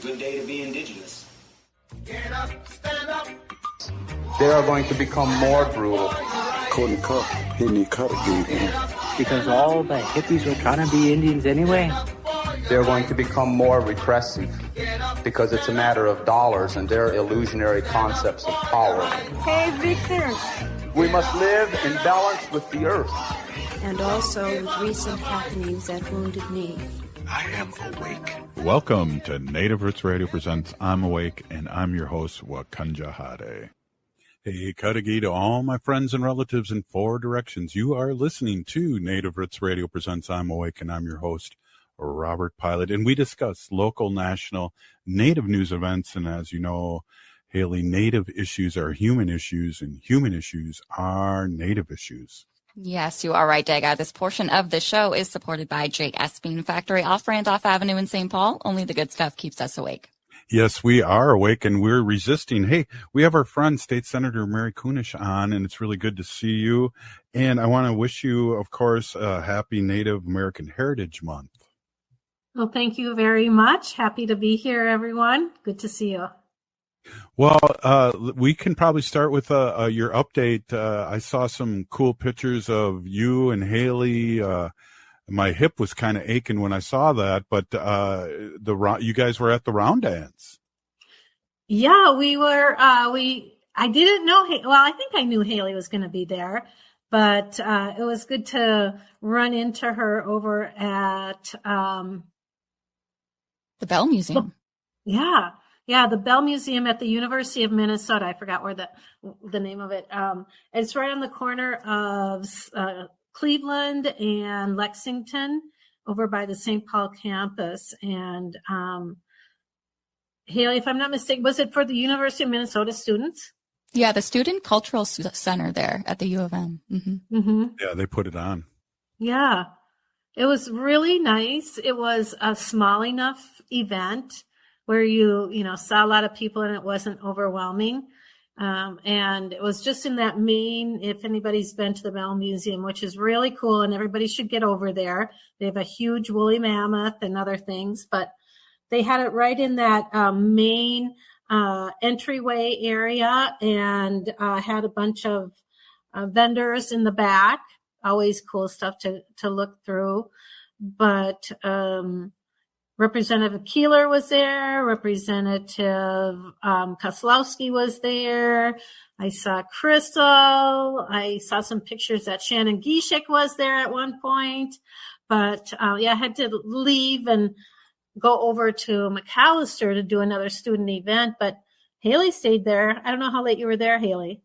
Good day to be indigenous. Get up, stand up. They are going to become more brutal. Because all the hippies were trying to be Indians anyway. They're going to become more repressive because it's a matter of dollars and their illusionary concepts of power. Hey, Victor. We must live in balance with the earth. And also with recent happenings at Wounded Knee. I am awake. Welcome to Native Roots Radio presents I'm Awake, and I'm your host, Wakanja Hade. Hey, Kadagi to all my friends and relatives in four directions. You are listening to Native Roots Radio presents I'm Awake, and I'm your host, Robert Pilot. And we discuss local, national, Native news events. And as you know, Haley, Native issues are human issues, and human issues are Native issues. Yes, you are right, Daga. This portion of the show is supported by J.S. Bean Factory off Randolph Avenue in St. Paul. Only the good stuff keeps us awake. Yes, we are awake and we're resisting. Hey, we have our friend, State Senator Mary Kunesh on, and it's really good to see you. And I want to wish you, of course, a happy Native American Heritage Month. Well, thank you very much. Happy to be here, everyone. Good to see you. Well, we can probably start with your update. I saw some cool pictures of you and Haley. My hip was kind of aching when I saw that, but you guys were at the round dance. Yeah, we were. I didn't know. Well, I think I knew Haley was going to be there, but it was good to run into her over at the Bell Museum. Yeah. Yeah, the Bell Museum at the University of Minnesota. I forgot where the name of it. It's right on the corner of Cleveland and Lexington, over by the St. Paul campus. And Haley, if I'm not mistaken, was it for the University of Minnesota students? Yeah, the Student Cultural Center there at the U of M. Mm-hmm. Mm-hmm. Yeah, they put it on. Yeah, it was really nice. It was a small enough event where you saw a lot of people and it wasn't overwhelming. And it was just in that main, if anybody's been to the Bell Museum, which is really cool and everybody should get over there. They have a huge woolly mammoth and other things, but they had it right in that main entryway area and had a bunch of vendors in the back. Always cool stuff to look through. But Representative Keeler was there. Representative Koslowski was there. I saw Crystal. I saw some pictures that Shannon Gishik was there at one point. But I had to leave and go over to McAllister to do another student event. But Haley stayed there. I don't know how late you were there, Haley.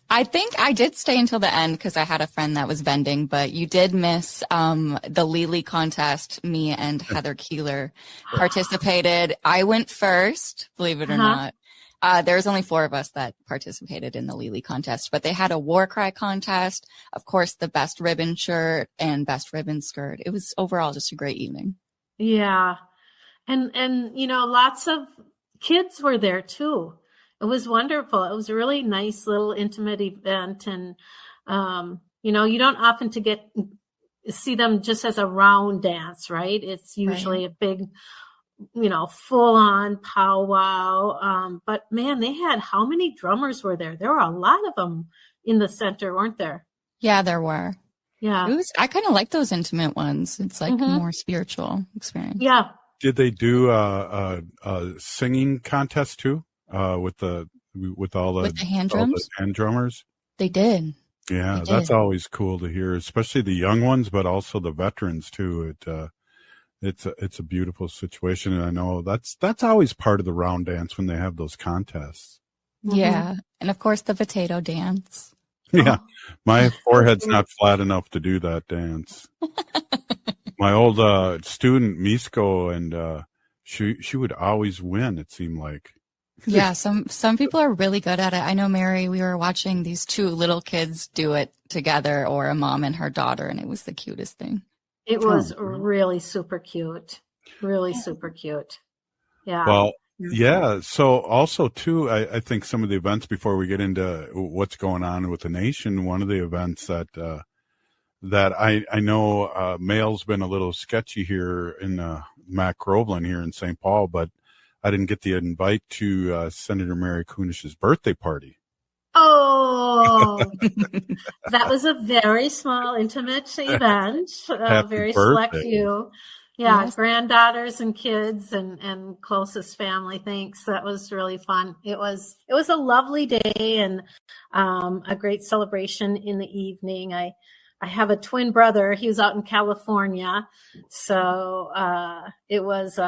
I think I did stay until the end because I had a friend that was vending, but you did miss the Lily contest. Me and Heather Keeler participated. I went first, believe it or not. There was only 4 of us that participated in the Lily contest, but they had a war cry contest. Of course, the best ribbon shirt and best ribbon skirt. It was overall just a great evening. Yeah. And lots of kids were there too. It was wonderful. It was a really nice little intimate event. And, you don't often see them just as a round dance, right? It's usually a big, full on powwow. But man, they had, how many drummers were there? There were a lot of them in the center, weren't there? Yeah, there were. Yeah. I kind of like those intimate ones. It's like a more spiritual experience. Yeah. Did they do a singing contest too? With all the hand drums? All the hand drummers? They did. Yeah, that's always cool to hear, especially the young ones, but also the veterans too. It's a beautiful situation, and I know that's always part of the round dance when they have those contests. Yeah, and of course the potato dance. Yeah, my forehead's not flat enough to do that dance. My old student Misko, and she would always win. It seemed like. Yeah, some people are really good at it. I know, Mary, we were watching these 2 little kids do it together, or a mom and her daughter, and it was the cutest thing. It was really super cute. Really super cute. Yeah. Well, yeah. So also, too, I think some of the events, before we get into what's going on with the nation, one of the events that I know Mail's been a little sketchy here in Mac Groveland here in St. Paul, but I didn't get the invite to Senator Mary Kunesh's birthday party. Oh, that was a very small, intimate event. Very select birthday. few. Yeah, Yes. granddaughters and kids and closest family. Thanks. That was really fun. It was a lovely day and a great celebration in the evening. I have a twin brother. He was out in California, so it was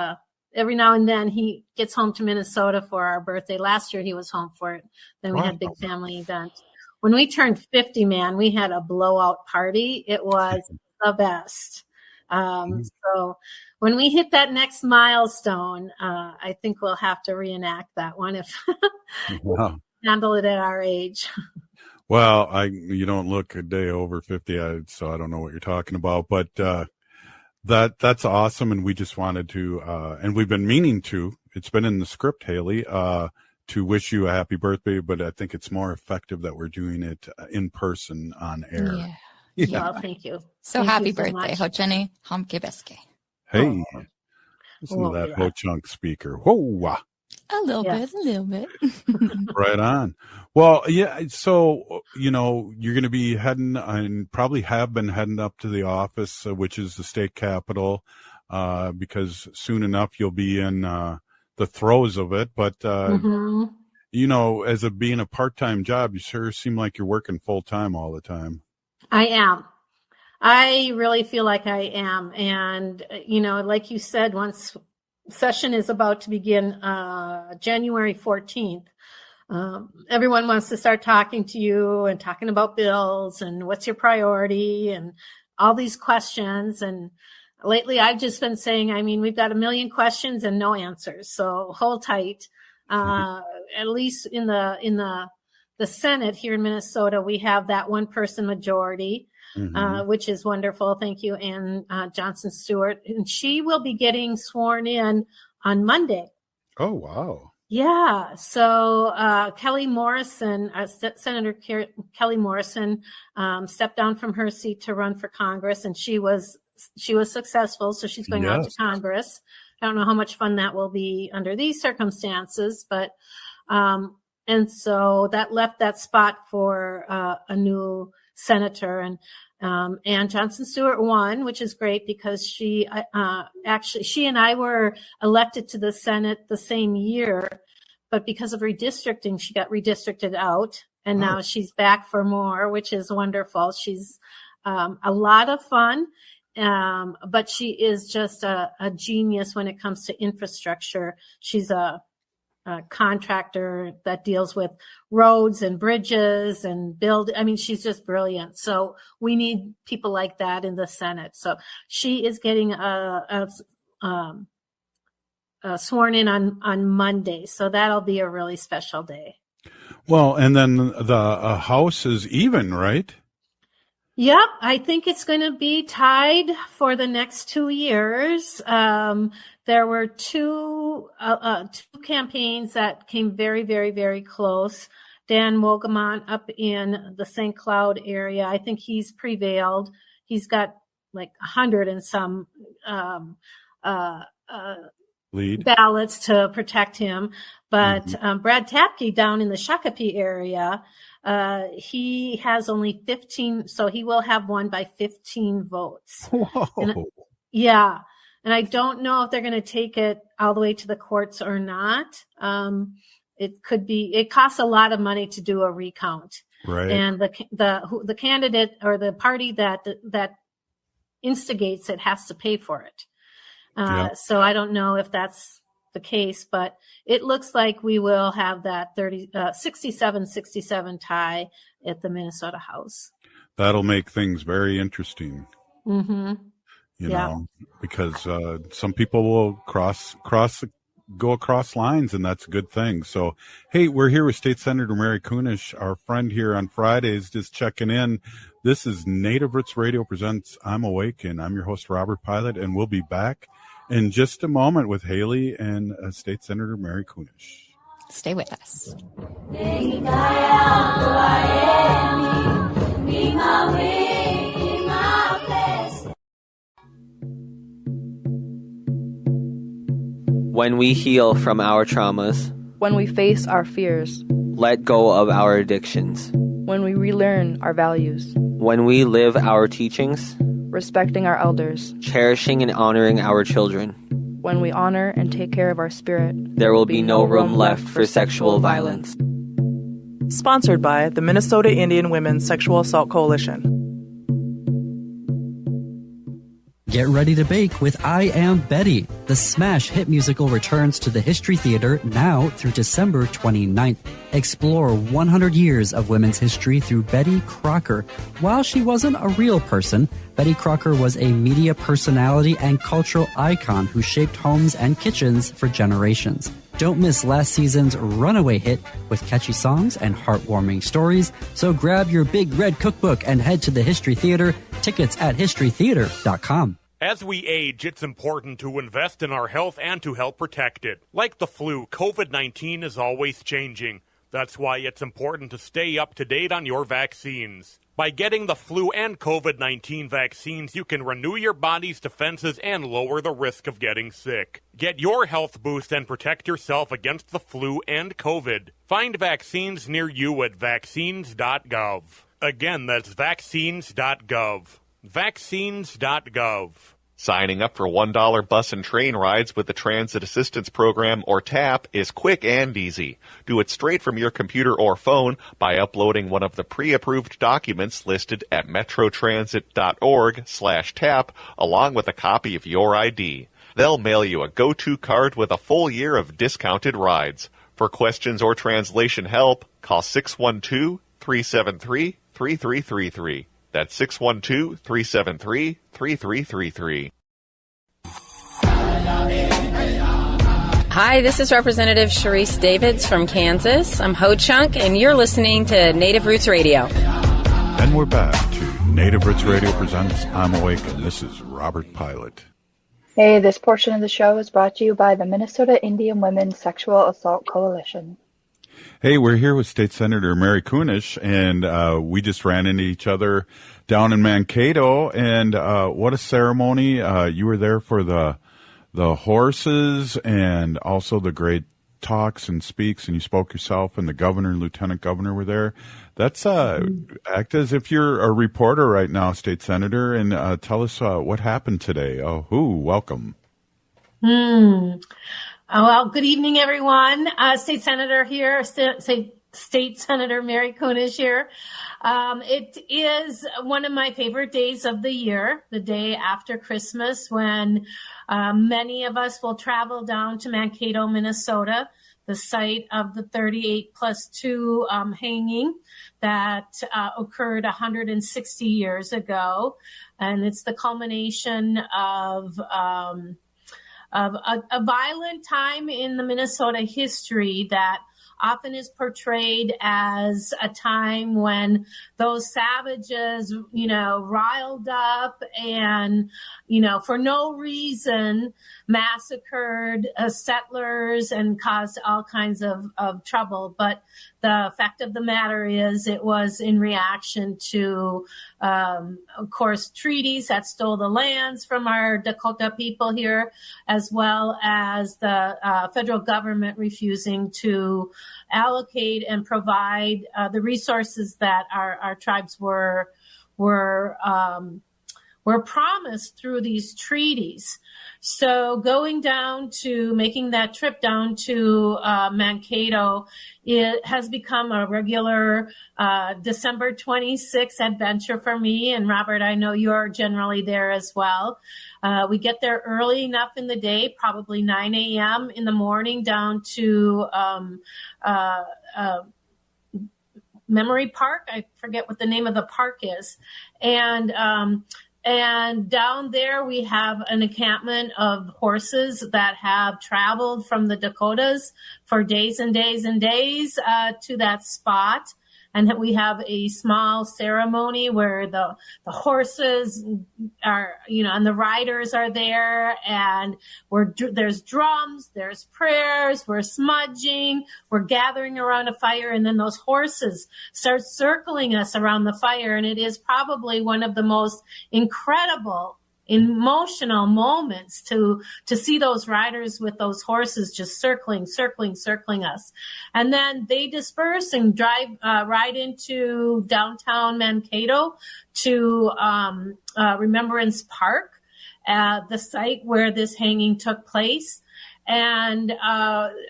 every now and then he gets home to Minnesota for our birthday. Last year he was home for it. Then we had a big family event. When we turned 50, man, we had a blowout party. It was the best. So when we hit that next milestone, I think we'll have to reenact that one if Wow. handle it at our age. Well, you don't look a day over 50, so I don't know what you're talking about, but that's awesome. And we just wanted to, and we've been meaning to, it's been in the script, Haley, to wish you a happy birthday, but I think it's more effective that we're doing it in person on air. Yeah. Well, thank you. So Thank happy you so birthday, much. Hocheni Homkebeske. Hey, listen to that Ho-Chunk speaker. Whoa. A little Yes. bit. Right on. Well, yeah. So, you're going to be heading and probably have been heading up to the office, which is the state capitol, because soon enough you'll be in the throes of it. But, as being a part-time job, you sure seem like you're working full-time all the time. I am. I really feel like I am. And, like you said, once session is about to begin January 14th, everyone wants to start talking to you and talking about bills and what's your priority and all these questions. And lately I've just been saying, we've got a million questions and no answers. So hold tight. At least in the Senate here in Minnesota, we have that one person majority, which is wonderful. Thank you, Ann Johnson Stewart. And she will be getting sworn in on Monday. Oh, wow. Yeah. So Kelly Morrison, Senator Kelly Morrison, stepped down from her seat to run for Congress, and she was successful. So she's going on to Congress. I don't know how much fun that will be under these circumstances, but and so that left that spot for a new senator, and Ann Johnson Stewart won, which is great because she and I were elected to the Senate the same year, but because of redistricting, she got redistricted out, and now she's back for more, which is wonderful. She's a lot of fun. But she is just a genius when it comes to infrastructure. She's a contractor that deals with roads and bridges and she's just brilliant. So we need people like that in the Senate. So she is getting sworn in on Monday. So that'll be a really special day. Well, and then the House is even, right? Yep, I think it's going to be tied for the next 2 years. There were two campaigns that came very, very, very close. Dan Wogamont up in the St. Cloud area, I think he's prevailed. He's got like 100 and some lead ballots to protect him. But Brad Tapke down in the Shakopee area, he has only 15, so he will have won by 15 votes. Whoa. And I don't know if they're going to take it all the way to the courts or not. It costs a lot of money to do a recount. Right. And the candidate or the party that instigates it has to pay for it. So I don't know if that's the case, but it looks like we will have that 67-67 tie at the Minnesota House. That'll make things very interesting. Mm-hmm. You know, because some people will go across lines, and that's a good thing. So, hey, we're here with State Senator Mary Kunesh, our friend here on Fridays, just checking in. This is Native Roots Radio presents I'm Awake, and I'm your host, Robert Pilot, and we'll be back in just a moment with Haley and State Senator Mary Kunesh. Stay with us. When we heal from our traumas. When we face our fears. Let go of our addictions. When we relearn our values. When we live our teachings. Respecting our elders. Cherishing and honoring our children. When we honor and take care of our spirit. There will be no room left for sexual violence. Sponsored by the Minnesota Indian Women's Sexual Assault Coalition. Get ready to bake with I Am Betty. The smash hit musical returns to the History Theater now through December 29th. Explore 100 years of women's history through Betty Crocker. While she wasn't a real person, Betty Crocker was a media personality and cultural icon who shaped homes and kitchens for generations. Don't miss last season's runaway hit with catchy songs and heartwarming stories. So grab your big red cookbook and head to the History Theater. Tickets at historytheater.com. As we age, it's important to invest in our health and to help protect it. Like the flu, COVID-19 is always changing. That's why it's important to stay up to date on your vaccines. By getting the flu and COVID-19 vaccines, you can renew your body's defenses and lower the risk of getting sick. Get your health boost and protect yourself against the flu and COVID. Find vaccines near you at vaccines.gov. Again, that's vaccines.gov. Vaccines.gov. Signing up for $1 bus and train rides with the Transit Assistance Program, or TAP, is quick and easy. Do it straight from your computer or phone by uploading one of the pre-approved documents listed at metrotransit.org/TAP, along with a copy of your ID. They'll mail you a go-to card with a full year of discounted rides. For questions or translation help, call 612-373-3333. That's 612-373-3333. Hi, this is Representative Sharice Davids from Kansas. I'm Ho Chunk, and you're listening to Native Roots Radio. And we're back to Native Roots Radio presents I'm Awake, and this is Robert Pilot. Hey, this portion of the show is brought to you by the Minnesota Indian Women's Sexual Assault Coalition. Hey, we're here with State Senator Mary Kunesh, and we just ran into each other down in Mankato, and what a ceremony. You were there for the horses and also the great talks and speaks, and you spoke yourself, and the governor and lieutenant governor were there. That's act as if you're a reporter right now, State Senator, and tell us what happened today. Welcome. Well, good evening, everyone. State Senator here, State Senator Mary Kunesh here. It is one of my favorite days of the year, the day after Christmas, when many of us will travel down to Mankato, Minnesota, the site of the 38+2 hanging that occurred 160 years ago. And it's the culmination of a violent time in the Minnesota history that often is portrayed as a time when those savages, riled up and, for no reason massacred settlers and caused all kinds of trouble. But the fact of the matter is it was in reaction to, of course, treaties that stole the lands from our Dakota people here, as well as the federal government refusing to allocate and provide the resources that our tribes were promised through these treaties. So making that trip down to Mankato, it has become a regular December 26th adventure for me. And Robert, I know you're generally there as well. We get there early enough in the day, probably 9 a.m. in the morning, down to Memory Park. I forget what the name of the park is. And down there we have an encampment of horses that have traveled from the Dakotas for days and days and days to that spot. And that we have a small ceremony where the horses are, and the riders are there, and there's drums, there's prayers, we're smudging, we're gathering around a fire, and then those horses start circling us around the fire. And it is probably one of the most incredible emotional moments to see those riders with those horses just circling us. And then they disperse and drive right into downtown Mankato to Remembrance Park, the site where this hanging took place. And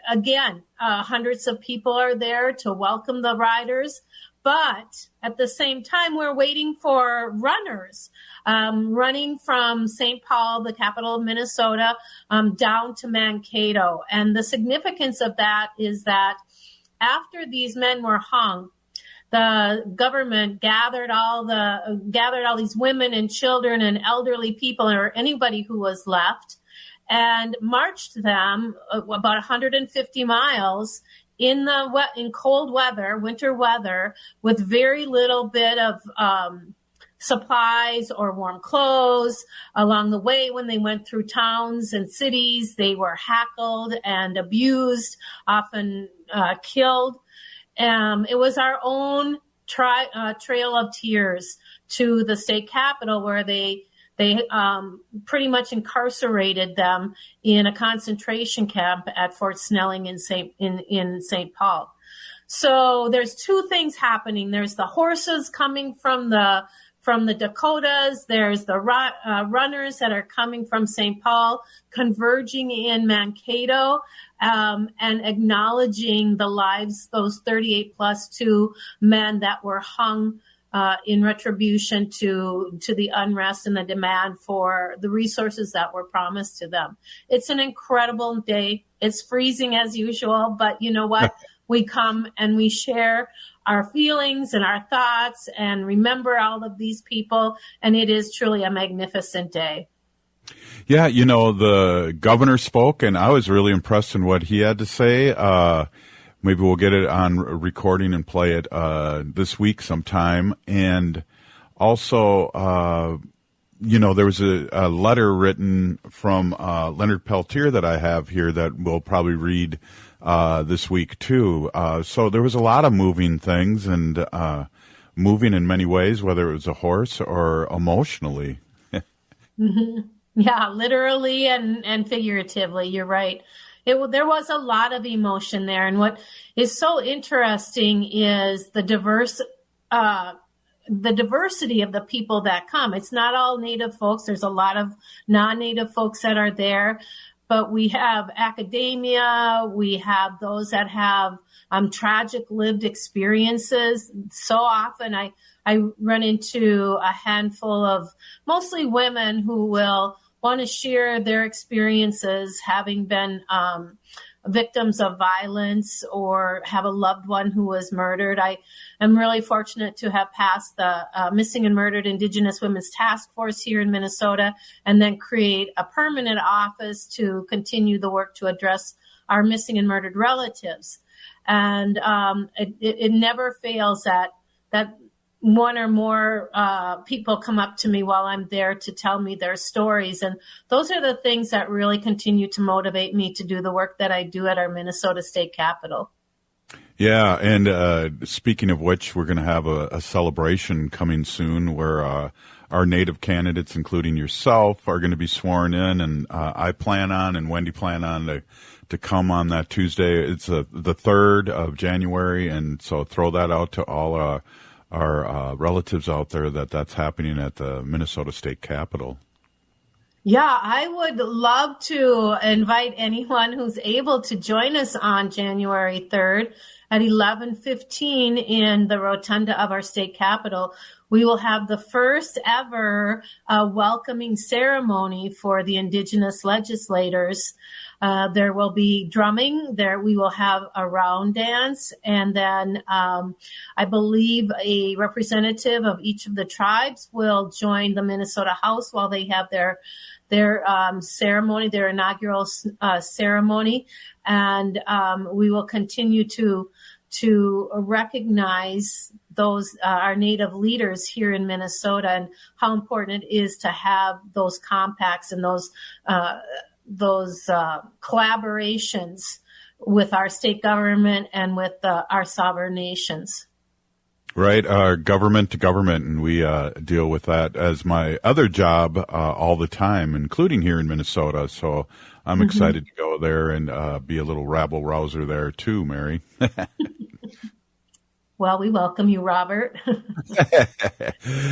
again, hundreds of people are there to welcome the riders. But at the same time, we're waiting for runners running from St. Paul, the capital of Minnesota, down to Mankato. And the significance of that is that after these men were hung, the government gathered all these women and children and elderly people or anybody who was left and marched them about 150 miles in cold weather, winter weather, with very little bit of supplies or warm clothes. Along the way, when they went through towns and cities, they were heckled and abused, often killed. It was our own trail of tears to the state capitol, where they pretty much incarcerated them in a concentration camp at Fort Snelling in St. Paul. So there's two things happening. There's the horses coming from the Dakotas. There's the runners that are coming from St. Paul, converging in Mankato, and acknowledging the lives, those 38 plus 2 men that were hung in retribution to the unrest and the demand for the resources that were promised to them. It's an incredible day. It's freezing as usual, but you know what? We come and we share our feelings and our thoughts and remember all of these people, and it is truly a magnificent day. Yeah, the governor spoke, and I was really impressed in what he had to say. Maybe we'll get it on recording and play it this week sometime. And also, there was a letter written from Leonard Peltier that I have here that we'll probably read this week too. So there was a lot of moving things and moving in many ways, whether it was a horse or emotionally. Mm-hmm. Yeah, literally and figuratively. You're right. There was a lot of emotion there. And what is so interesting is the diversity of the people that come. It's not all Native folks. There's a lot of non-Native folks that are there. But we have academia. We have those that have tragic lived experiences. So often I run into a handful of mostly women who will want to share their experiences having been victims of violence or have a loved one who was murdered. I am really fortunate to have passed the Missing and Murdered Indigenous Women's Task Force here in Minnesota, and then create a permanent office to continue the work to address our missing and murdered relatives. And it never fails that one or more people come up to me while I'm there to tell me their stories. And those are the things that really continue to motivate me to do the work that I do at our Minnesota State Capitol. Yeah, and speaking of which, we're going to have a celebration coming soon where our Native candidates, including yourself, are going to be sworn in. And I plan on, and Wendy plan on to come on that Tuesday. It's the 3rd of January, and so throw that out to all our relatives out there that's happening at the Minnesota State Capitol. Yeah, I would love to invite anyone who's able to join us on January 3rd at 11:15 in the rotunda of our state capitol. We will have the first ever welcoming ceremony for the Indigenous legislators. There will be drumming. We will have a round dance, and then I believe a representative of each of the tribes will join the Minnesota House while they have their ceremony, their inaugural ceremony, and we will continue to recognize those our Native leaders here in Minnesota and how important it is to have those compacts and those collaborations with our state government and with our sovereign nations. Right, government to government, and we deal with that as my other job all the time, including here in Minnesota. So I'm excited to go there and be a little rabble-rouser there too, Mary. Well, we welcome you, Robert.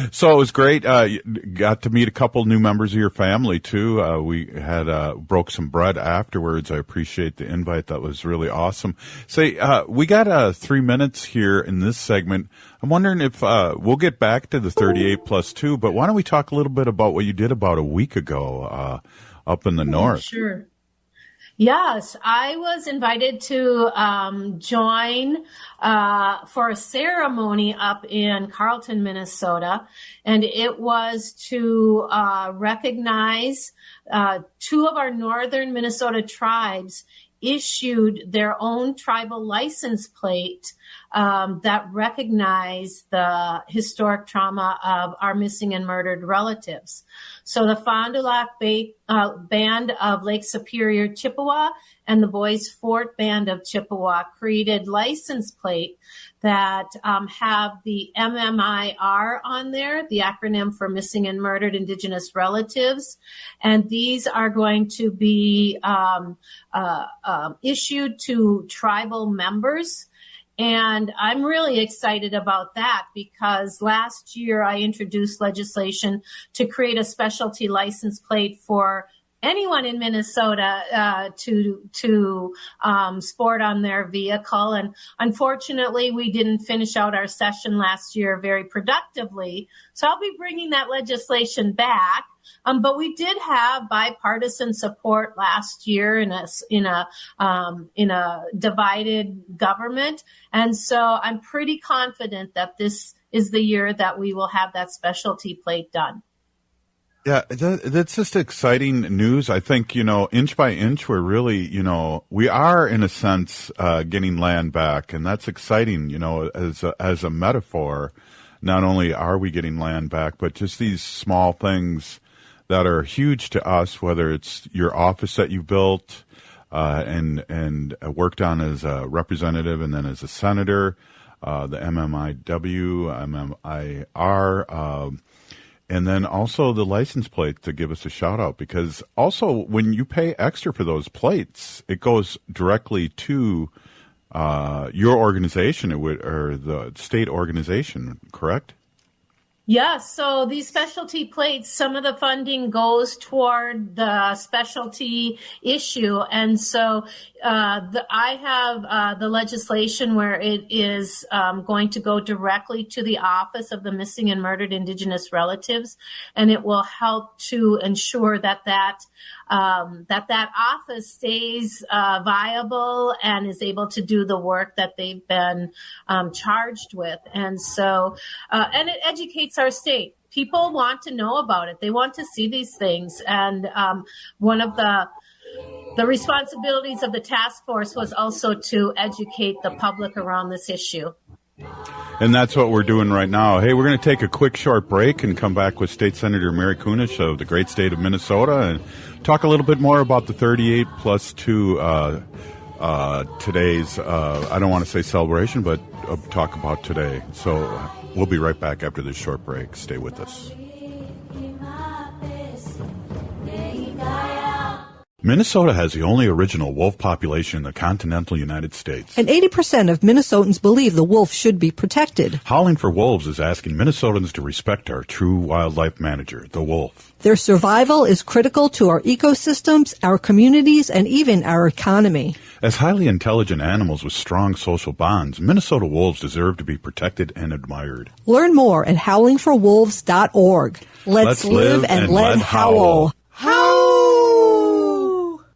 So it was great. You got to meet a couple new members of your family too. We had broke some bread afterwards. I appreciate the invite. That was really awesome. Say, we got 3 minutes here in this segment. I'm wondering if we'll get back to the 38 plus 2, but why don't we talk a little bit about what you did about a week ago up in the north? Sure. Yes, I was invited to join for a ceremony up in Carlton, Minnesota, and it was to recognize 2 of our northern Minnesota tribes issued their own tribal license plate that recognized the historic trauma of our missing and murdered relatives. So the Fond du Lac Band of Lake Superior, Chippewa, and the Boys Fort Band of Chippewa created license plate that have the MMIR on there, the acronym for Missing and Murdered Indigenous Relatives. And these are going to be issued to tribal members. And I'm really excited about that because last year I introduced legislation to create a specialty license plate for anyone in Minnesota to sport on their vehicle. And unfortunately, we didn't finish out our session last year very productively. So I'll be bringing that legislation back. But we did have bipartisan support last year in a divided government. And so I'm pretty confident that this is the year that we will have that specialty plate done. Yeah, that's just exciting news. I think, inch by inch, we're really, we are in a sense getting land back, and that's exciting, as a metaphor. Not only are we getting land back, but just these small things that are huge to us, whether it's your office that you built and worked on as a representative and then as a senator, the MMIW, MMIR, and then also the license plate to give us a shout out, because also when you pay extra for those plates, it goes directly to your organization or the state organization, correct? Yes, so these specialty plates, some of the funding goes toward the specialty issue. And so I have the legislation where it is going to go directly to the Office of the Missing and Murdered Indigenous Relatives, and it will help to ensure that office stays viable and is able to do the work that they've been charged with. And so, and it educates our state. People want to know about it. They want to see these things. And one of the responsibilities of the task force was also to educate the public around this issue. And that's what we're doing right now. Hey, we're going to take a quick short break and come back with State Senator Mary Kunesh of the great state of Minnesota and talk a little bit more about the 38 plus 2 today's, I don't want to say celebration, but talk about today. So we'll be right back after this short break. Stay with us. Minnesota has the only original wolf population in the continental United States. And 80% of Minnesotans believe the wolf should be protected. Howling for Wolves is asking Minnesotans to respect our true wildlife manager, the wolf. Their survival is critical to our ecosystems, our communities, and even our economy. As highly intelligent animals with strong social bonds, Minnesota wolves deserve to be protected and admired. Learn more at howlingforwolves.org. Let's live and let howl.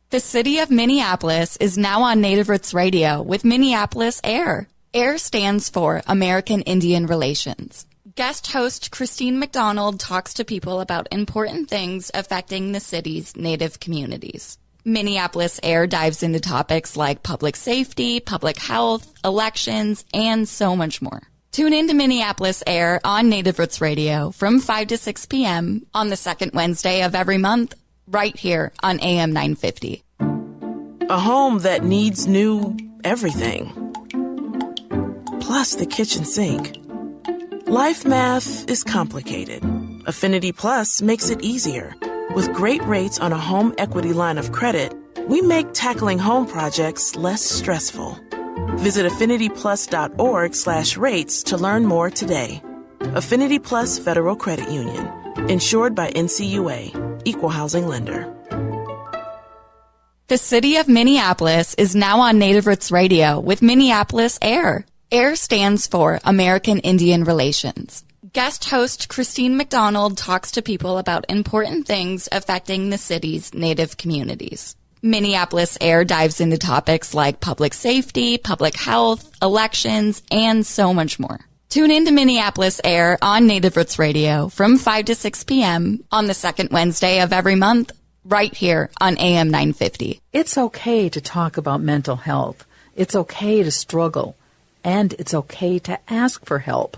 The city of Minneapolis is now on Native Roots Radio with Minneapolis AIR. AIR stands for American Indian Relations. Guest host Christine McDonald talks to people about important things affecting the city's Native communities. Minneapolis AIR dives into topics like public safety, public health, elections, and so much more. Tune in to Minneapolis AIR on Native Roots Radio from 5 to 6 p.m. on the second Wednesday of every month, right here on AM 950. A home that needs new everything. Plus the kitchen sink. Life math is complicated. Affinity Plus makes it easier. With great rates on a home equity line of credit, we make tackling home projects less stressful. Visit affinityplus.org/rates to learn more today. Affinity Plus Federal Credit Union. Insured by NCUA. Equal housing lender. The city of Minneapolis is now on Native Roots Radio with Minneapolis AIR. AIR stands for American Indian Relations. Guest host Christine McDonald talks to people about important things affecting the city's Native communities. Minneapolis AIR dives into topics like public safety, public health, elections, and so much more. Tune in to Minneapolis AIR on Native Roots Radio from 5 to 6 p.m. on the second Wednesday of every month, right here on AM 950. It's okay to talk about mental health. It's okay to struggle. And it's okay to ask for help.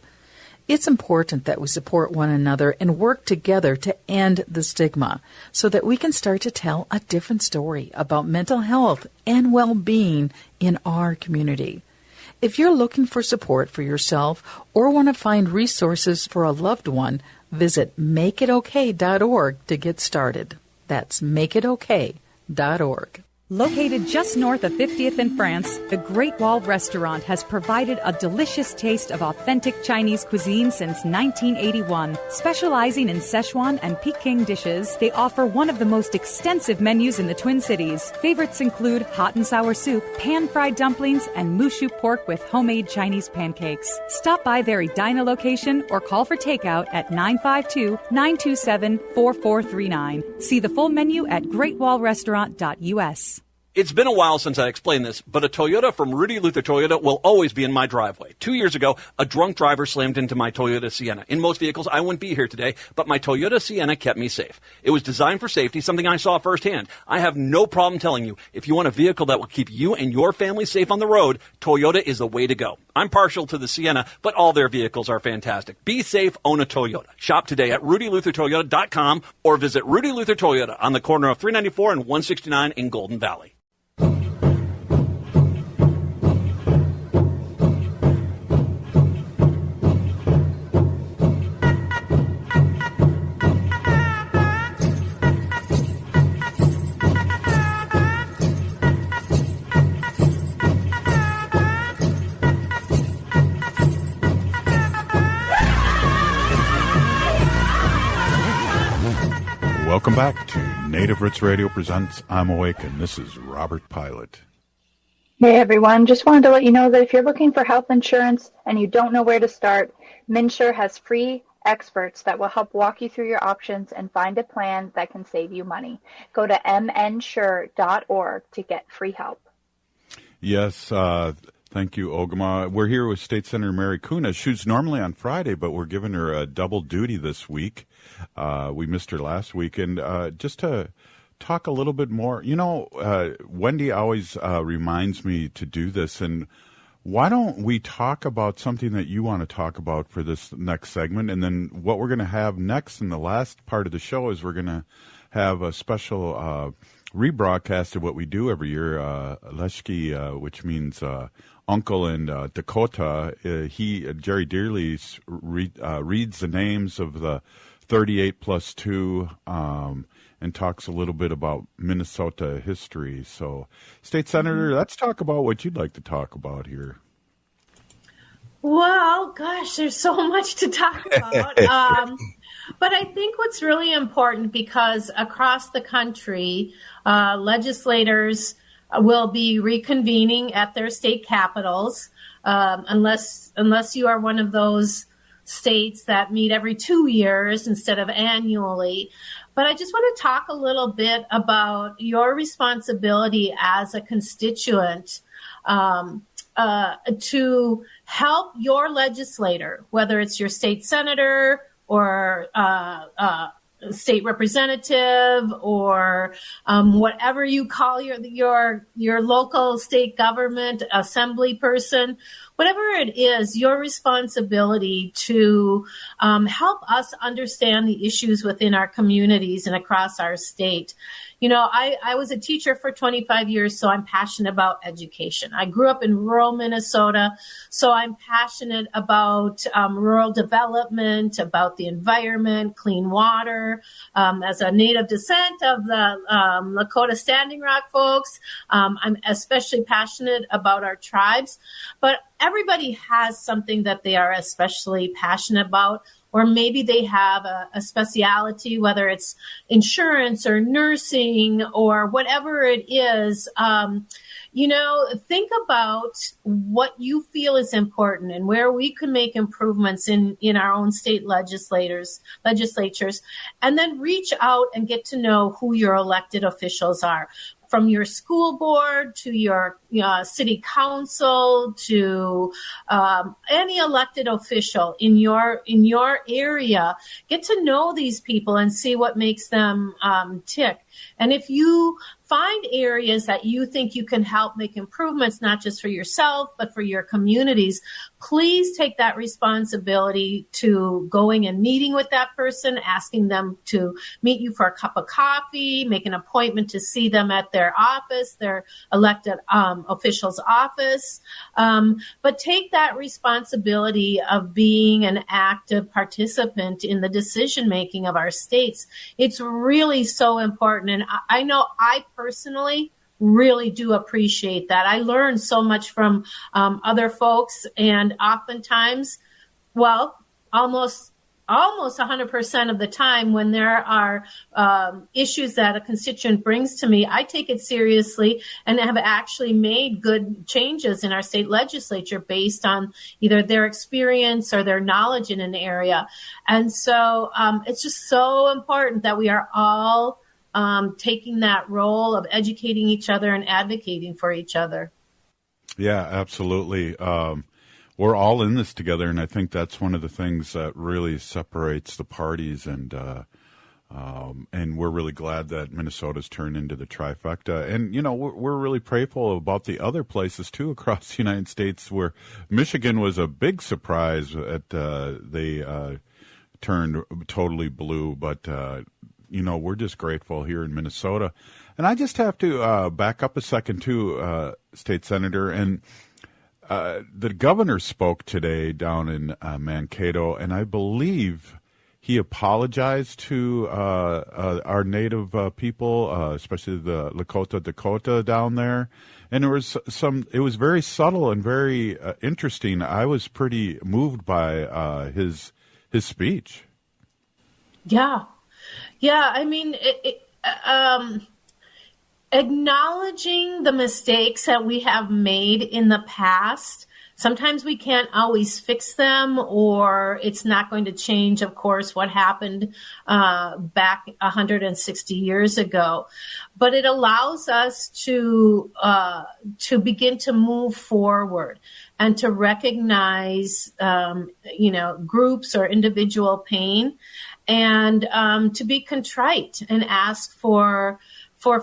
It's important that we support one another and work together to end the stigma so that we can start to tell a different story about mental health and well-being in our community. If you're looking for support for yourself or want to find resources for a loved one, visit makeitokay.org to get started. That's makeitokay.org. Located just north of 50th in France, the Great Wall Restaurant has provided a delicious taste of authentic Chinese cuisine since 1981. Specializing in Szechuan and Peking dishes, they offer one of the most extensive menus in the Twin Cities. Favorites include hot and sour soup, pan-fried dumplings, and mushu pork with homemade Chinese pancakes. Stop by their Edina location or call for takeout at 952-927-4439. See the full menu at greatwallrestaurant.us. It's been a while since I explained this, but a Toyota from Rudy Luther Toyota will always be in my driveway. 2 years ago, a drunk driver slammed into my Toyota Sienna. In most vehicles, I wouldn't be here today, but my Toyota Sienna kept me safe. It was designed for safety, something I saw firsthand. I have no problem telling you, if you want a vehicle that will keep you and your family safe on the road, Toyota is the way to go. I'm partial to the Sienna, but all their vehicles are fantastic. Be safe, own a Toyota. Shop today at RudyLutherToyota.com or visit Rudy Luther Toyota on the corner of 394 and 169 in Golden Valley. Welcome back to Native Roots Radio presents I'm Awake, and this is Robert Pilot. Hey everyone, just wanted to let you know that if you're looking for health insurance and you don't know where to start, MNsure has free experts that will help walk you through your options and find a plan that can save you money. Go to mnsure.org to get free help. Yes, thank you, Ogama. We're here with State Senator Mary Kunesh. She's normally on Friday, but we're giving her a double duty this week. We missed her last week. And just to talk a little bit more, Wendy always reminds me to do this. And why don't we talk about something that you want to talk about for this next segment? And then what we're going to have next in the last part of the show is we're going to have a special rebroadcast of what we do every year, Leshki, which means uncle, and Dakota. Jerry Dearly reads the names of the 38 plus 2 and talks a little bit about Minnesota history. So, State Senator, let's talk about what you'd like to talk about here. Well, gosh, there's so much to talk about. But I think what's really important, because across the country, legislators will be reconvening at their state capitals, unless you are one of those states that meet every 2 years instead of annually. But I just want to talk a little bit about your responsibility as a constituent to help your legislator, whether it's your state senator or state representative or whatever you call your local state government assembly person, whatever it is, your responsibility to help us understand the issues within our communities and across our state. I was a teacher for 25 years, so I'm passionate about education. I grew up in rural Minnesota, so I'm passionate about rural development, about the environment, clean water. As a native descent of the Dakota Standing Rock folks, I'm especially passionate about our tribes. But everybody has something that they are especially passionate about, or maybe they have a specialty, whether it's insurance or nursing or whatever it is. Think about what you feel is important and where we can make improvements in our own state legislatures, and then reach out and get to know who your elected officials are. From your school board to your city council to any elected official in your area, get to know these people and see what makes them tick. And if you find areas that you think you can help make improvements, not just for yourself, but for your communities, please take that responsibility to going and meeting with that person, asking them to meet you for a cup of coffee, make an appointment to see them at their office, their elected official's office. But take that responsibility of being an active participant in the decision making of our states. It's really so important. And I know I personally really do appreciate that. I learn so much from other folks, and oftentimes, almost 100% of the time when there are issues that a constituent brings to me, I take it seriously and have actually made good changes in our state legislature based on either their experience or their knowledge in an area. And so it's just so important that we are all taking that role of educating each other and advocating for each other. Yeah, absolutely. We're all in this together, and I think that's one of the things that really separates the parties, and we're really glad that Minnesota's turned into the trifecta. And, we're really prayerful about the other places, too, across the United States, where Michigan was a big surprise at they turned totally blue, but we're just grateful here in Minnesota. And I just have to back up a second, too, State Senator. And the governor spoke today down in Mankato, and I believe he apologized to our native people, especially the Lakota Dakota down there. And it was very subtle and very interesting. I was pretty moved by his speech. Yeah. Yeah, I mean, acknowledging the mistakes that we have made in the past. Sometimes we can't always fix them, or it's not going to change, of course, what happened back 160 years ago. But it allows us to begin to move forward and to recognize, groups or individual pain, and to be contrite and ask for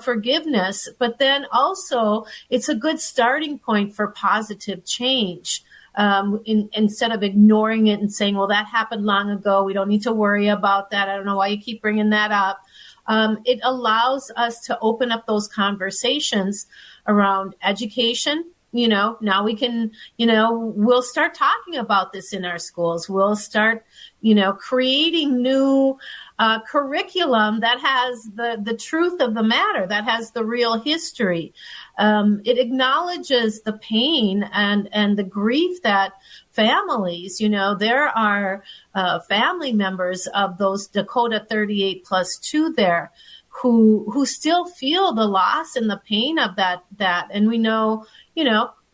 forgiveness. But then also it's a good starting point for positive change. Instead of ignoring it and saying, well, that happened long ago, we don't need to worry about that, I don't know why you keep bringing that up. It allows us to open up those conversations around education. Now we can, we'll start talking about this in our schools. We'll start, creating new curriculum that has the truth of the matter, that has the real history. It acknowledges the pain and the grief that families, there are family members of those Dakota 38+2 there who still feel the loss and the pain of that. And we know,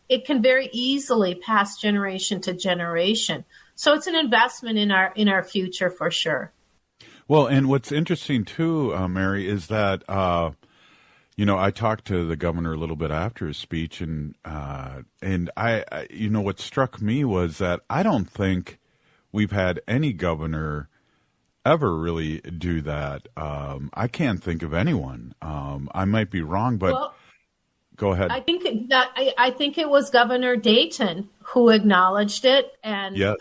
it can very easily pass generation to generation. So it's an investment in our future for sure. Well, and what's interesting too, Mary, is that, I talked to the governor a little bit after his speech, and I what struck me was that I don't think we've had any governor ever really do that. I can't think of anyone. I might be wrong, but go ahead. I think it was Governor Dayton who acknowledged it and Yes.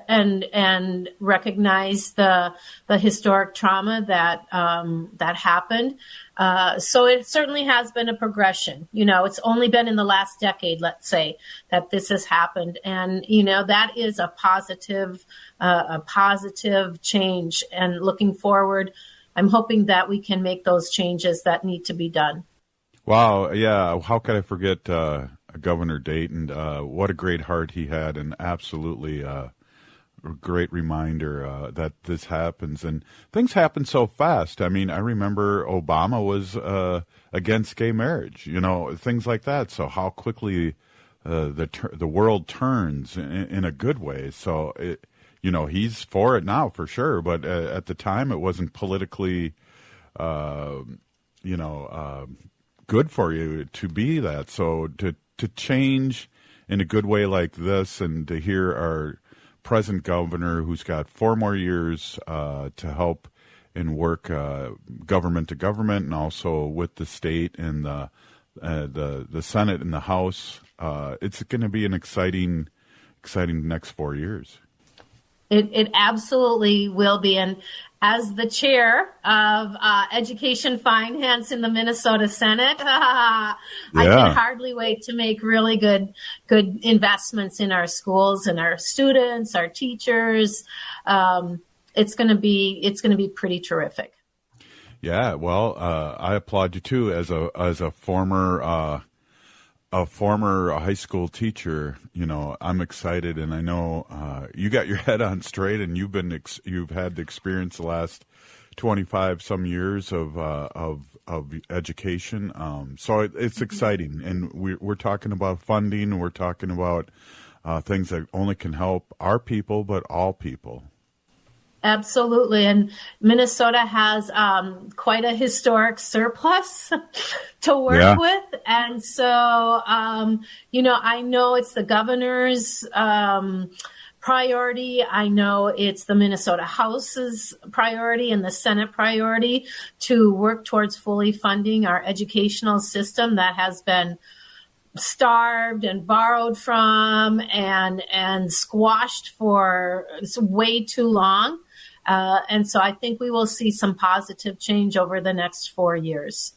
And recognized the historic trauma that happened. So it certainly has been a progression. It's only been in the last decade, let's say, that this has happened, and that is a positive change. And looking forward, I'm hoping that we can make those changes that need to be done. Wow, yeah. How could I forget Governor Dayton? What a great heart he had, and absolutely a great reminder that this happens. And things happen so fast. I mean, I remember Obama was against gay marriage, things like that. So how quickly the world turns in a good way. So, he's for it now for sure. But at the time, it wasn't politically, good for you to be that. So to change in a good way like this, and to hear our present governor, who's got 4 more years to help and work government to government, and also with the state and the Senate and the House, it's going to be an exciting next 4 years. It absolutely will be. And as the chair of Education Finance in the Minnesota Senate, I can hardly wait to make really good investments in our schools and our students, our teachers. It's going to be pretty terrific. Yeah, well, I applaud you too as a former high school teacher. I'm excited, and I know you got your head on straight, and you've had the experience the last 25 some years of education. So it's exciting, and we're talking about funding. We're talking about things that only can help our people, but all people. Absolutely. And Minnesota has quite a historic surplus to work with. And so, I know it's the governor's priority. I know it's the Minnesota House's priority and the Senate priority to work towards fully funding our educational system that has been starved and borrowed from and squashed for way too long. And so I think we will see some positive change over the next 4 years.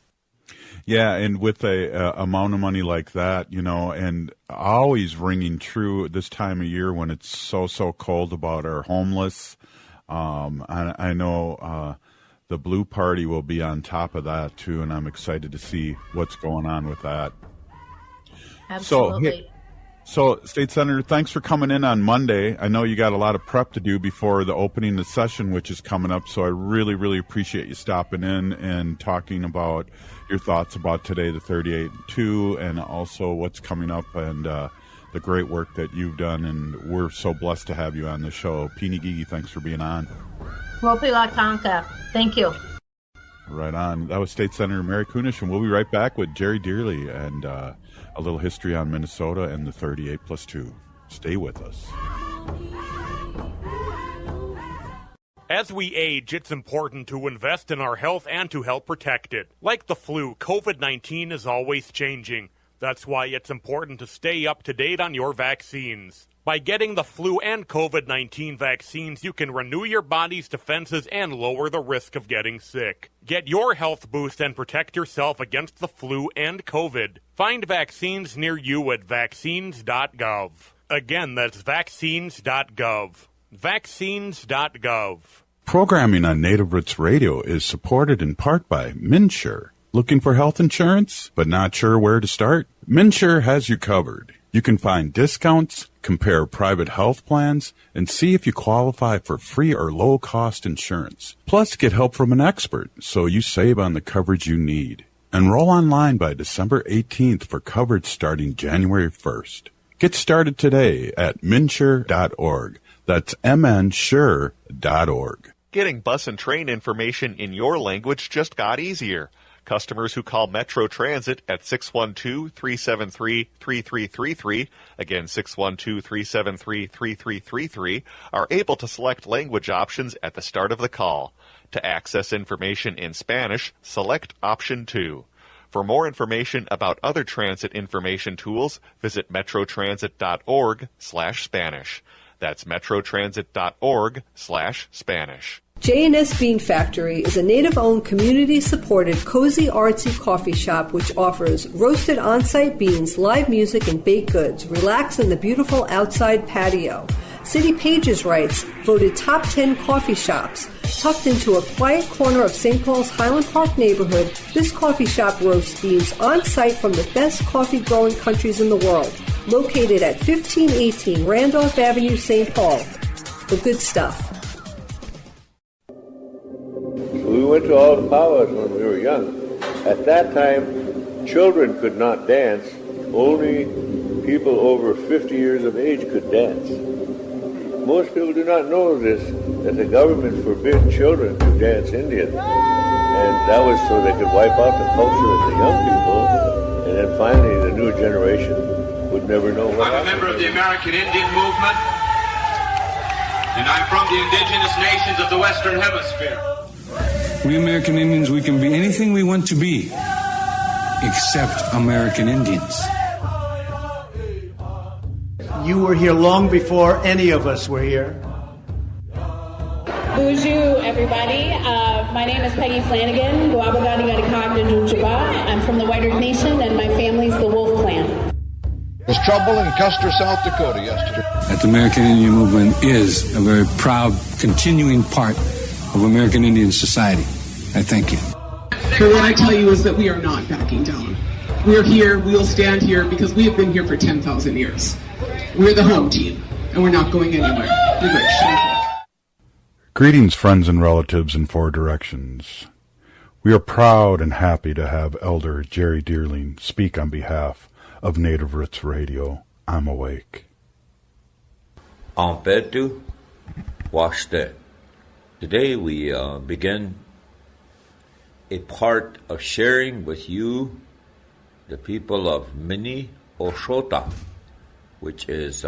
Yeah, and with a amount of money like that, and always ringing true this time of year when it's so cold about our homeless. I know the Blue Party will be on top of that too, and I'm excited to see what's going on with that. Absolutely. So, State Senator, thanks for coming in on Monday. I know you got a lot of prep to do before the opening of the session, which is coming up. So I really, really appreciate you stopping in and talking about your thoughts about today, the 38-2, and also what's coming up and the great work that you've done. And we're so blessed to have you on the show. Peeny Gigi, thanks for being on. Wopila Tonka. Thank you. Right on. That was State Senator Mary Kunesh, and we'll be right back with Jerry Dearly and a little history on Minnesota and the 38+2. Stay with us. As we age, it's important to invest in our health and to help protect it. Like the flu, COVID-19 is always changing. That's why it's important to stay up to date on your vaccines. By getting the flu and COVID-19 vaccines, you can renew your body's defenses and lower the risk of getting sick. Get your health boost and protect yourself against the flu and COVID. Find vaccines near you at vaccines.gov. Again, that's vaccines.gov. Vaccines.gov. Programming on Native Roots Radio is supported in part by MNsure. Looking for health insurance, but not sure where to start? MNsure has you covered. You can find discounts, compare private health plans, and see if you qualify for free or low-cost insurance. Plus, get help from an expert so you save on the coverage you need. Enroll online by December 18th for coverage starting January 1st. Get started today at mnsure.org. That's mnsure.org. Getting bus and train information in your language just got easier. Customers who call Metro Transit at 612-373-3333, again 612-373-3333, are able to select language options at the start of the call. To access information in Spanish, select option 2. For more information about other transit information tools, visit metrotransit.org/Spanish. That's metrotransit.org/Spanish. J&S Bean Factory is a native-owned, community-supported, cozy, artsy coffee shop which offers roasted on-site beans, live music, and baked goods. Relax in the beautiful outside patio. City Pages writes, voted top 10 coffee shops. Tucked into a quiet corner of St. Paul's Highland Park neighborhood, this coffee shop roasts beans on-site from the best coffee-growing countries in the world. Located at 1518 Randolph Avenue, St. Paul. The good stuff. We went to all the powwows when we were young. At that time, children could not dance. Only people over 50 years of age could dance. Most people do not know this, that the government forbid children to dance Indian. And that was so they could wipe out the culture of the young people, and then finally the new generation would never know what happened. I'm a member of the American Indian movement, and I'm from the indigenous nations of the Western Hemisphere. We American Indians, we can be anything we want to be, except American Indians. You were here long before any of us were here. Bonjour, everybody. My name is Peggy Flanagan. I'm from the White Earth Nation, and my family's the Wolf Clan. There's trouble in Custer, South Dakota yesterday. That the American Indian movement is a very proud, continuing part of American Indian society. I thank you. But what I tell you is that we are not backing down. We're here, we'll stand here, because we have been here for 10,000 years. We're the home team, and we're not going anywhere. We're rich. Greetings, friends and relatives in four directions. We are proud and happy to have Elder Jerry Deerling speak on behalf of Native Roots Radio. I'm awake. Ampetu Washte. Today we begin a part of sharing with you, the people of Mini Oshota, which is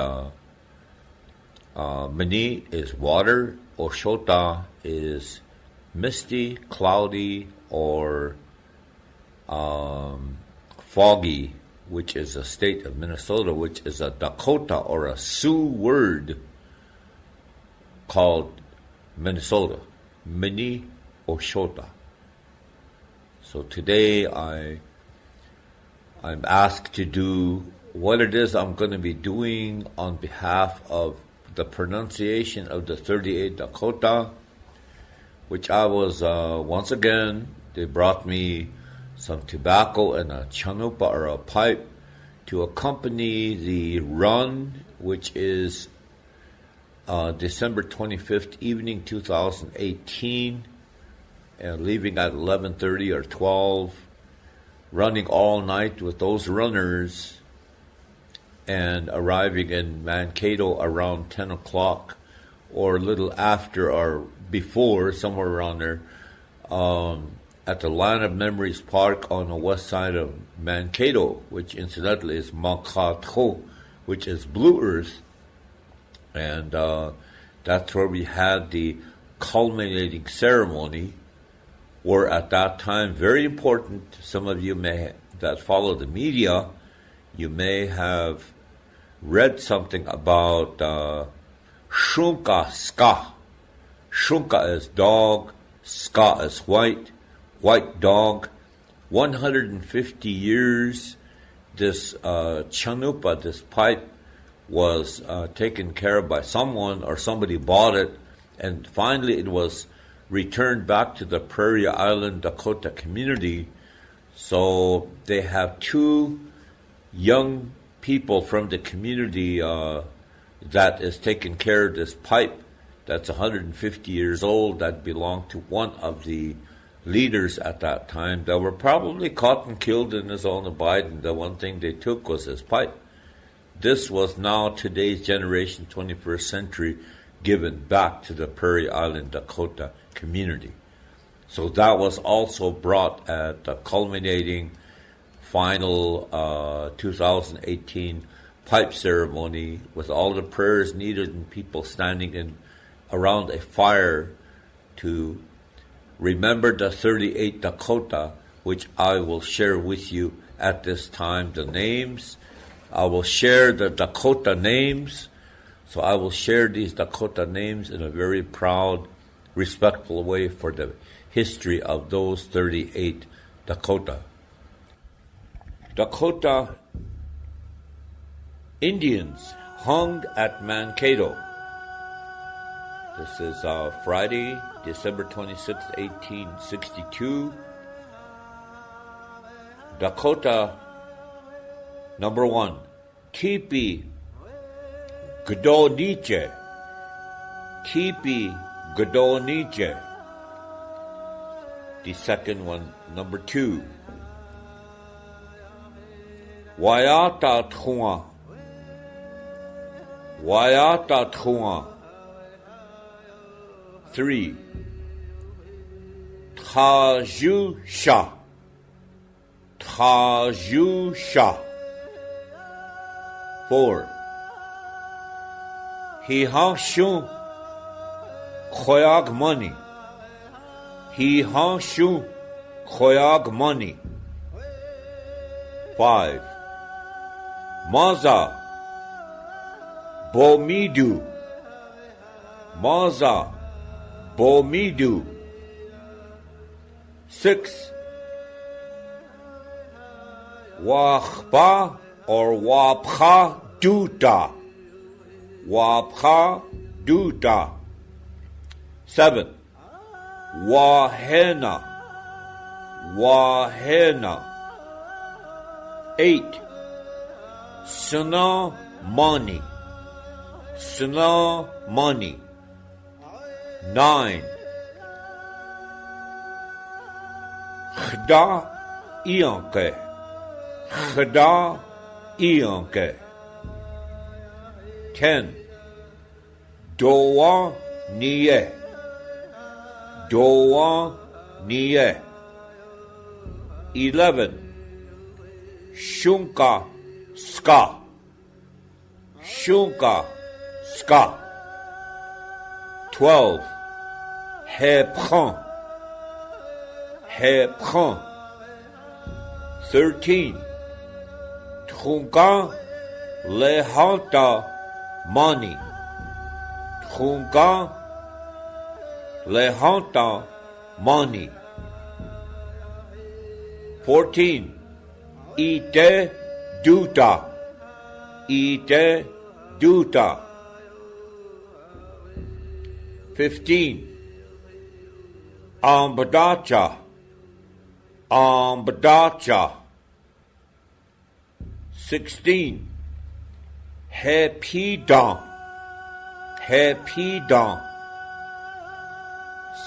Mini is water, Oshota is misty, cloudy, or foggy, which is a state of Minnesota, which is a Dakota or a Sioux word called Minnesota, Mini Oshota. So today I'm asked to do what it is I'm going to be doing on behalf of the pronunciation of the 38 Dakota, which I was, once again, they brought me some tobacco and a chanupa or a pipe to accompany the run, which is December 25th evening 2018, and leaving at 11:30 or 12, running all night with those runners, and arriving in Mankato around 10 o'clock or a little after or before, somewhere around there, at the Land of Memories Park on the west side of Mankato, which incidentally is Mankato, which is Blue Earth. And that's where we had the culminating ceremony, were at that time very important. Some of you that follow the media, you may have read something about Shunka Ska. Shunka is dog, Ska is white dog. 150 years, this chanupa, this pipe, was taken care of by someone, or somebody bought it, and finally it was returned back to the Prairie Island Dakota community. So they have two young people from the community that is taking care of this pipe that's 150 years old, that belonged to one of the leaders at that time that were probably caught and killed in his own abide, and the one thing they took was his pipe. This was now today's generation, 21st century, given back to the Prairie Island Dakota community. So that was also brought at the culminating final 2018 pipe ceremony, with all the prayers needed and people standing around a fire to remember the 38 Dakota, which I will share with you at this time. The names, I will share the Dakota names. So I will share these Dakota names in a very proud, respectful way for the history of those 38 Dakota. Dakota Indians hung at Mankato. This is Friday, December 26, 1862. Dakota, number 1, Tipi Gdoniche. Tipi Gdoniche. The second one, number 2, Wayata Tua. Wayata Tua. 3, Tajusha. Tajusha. 4, Hihanshu Koyag Money. Hihanshu Koyag Money. 5, Maza Bomidu. Maza Bomidu. 6, Wahba or Wapha Duta. Wapha Duta. 7, Wahena. Wahena. 8, Sana Money. Sana Money. 9, Khda Ianke. Khda Ianke. 10, Doa Niye. Doa Niye. 11, Shunka Ska. Shunka Ska. 12, Hepran. Hepran. 13, Trunka Lehanta Mani. Trunka Lehanta Mani. 14, Ite Duta. Ite Duta. 15, Ambadacha. Ambadacha. 16, Hepidan. Hepidan.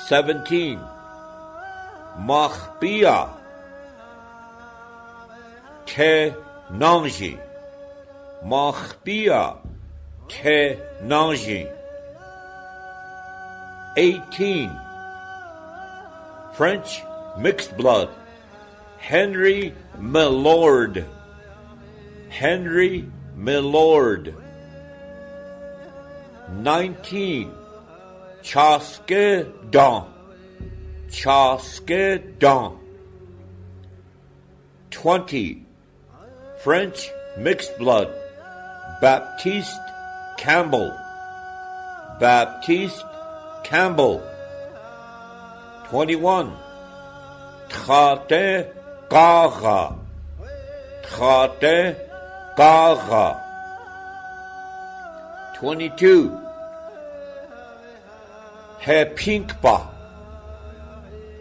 17, Mahbia. Te Nanji. Mahbia Te Nanji. 18, French mixed blood. Henry Milord. Henry Milord. 19, Chaskedon. Chaskedon. 20, French mixed blood. Baptiste Campbell. Baptiste Campbell. 21, Trate Gara. Trate Gara. 22, Hepinkpa.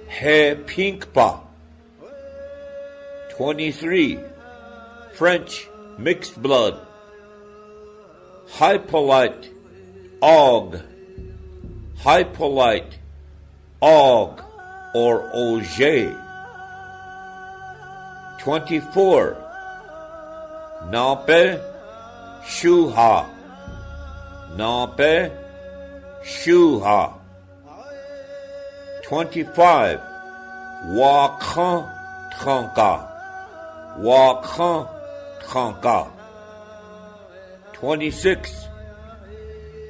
Hepinkpa. 23, French mixed blood. Hippolyte Og. Hippolyte Og or Auger. 24, Nape Shuha. Nape Shuha. 25, Wakan Tranka. Wakan Tranka. 26,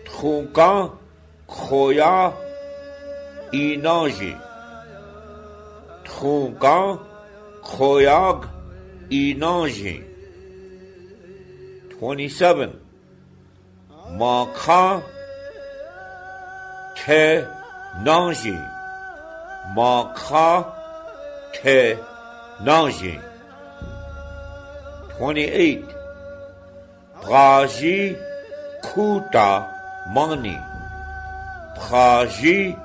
Trunka Koya Inaji. Trunka Khoyag Inanjin. 27. Maka Te Nanjin. Maka Te Nanjin. 28. Praji Kuta Mani. Praji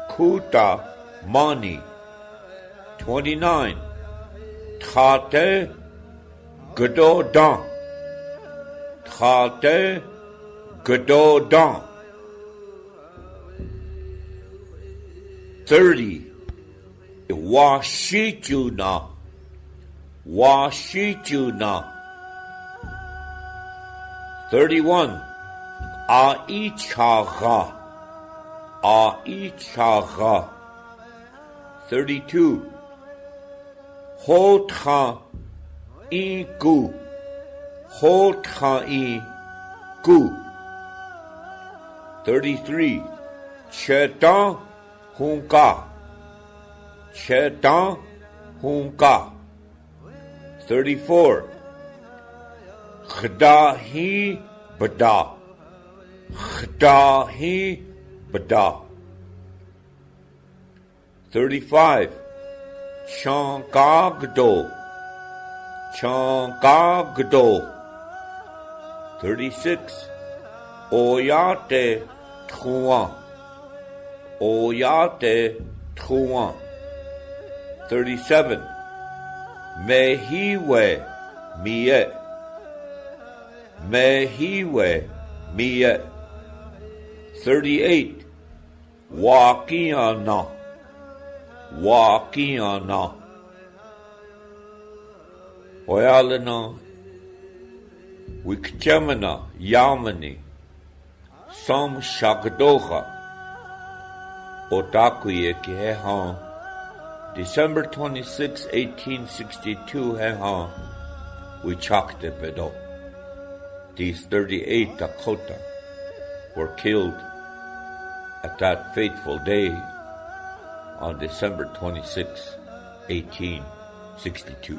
Kuta Mani. 29. Tate Gododan. Tate Gododan. 30. Washituna. Washituna. 31. Aichaga. Aichaga. 32. Hotra Igu. Hotra Igu. 33. Chetan Hunka. Chetan Hunka. 34. Khdahi Bada. Khdahi Bada. 35. Chankagdo. Chankagdo. 36. Oyate Truan. Oyate Truan. 37. Mehiwe Miet. Mehiwe Miet. 38. Wakiana. Wakiana. Oyalana. Wikchemana Yamani. Sam Shakadocha. Otakuye Kehan. December 26, 1862, Hehan. We chakte bedo. These 38 Dakota were killed at that fateful day on December 26, 1862.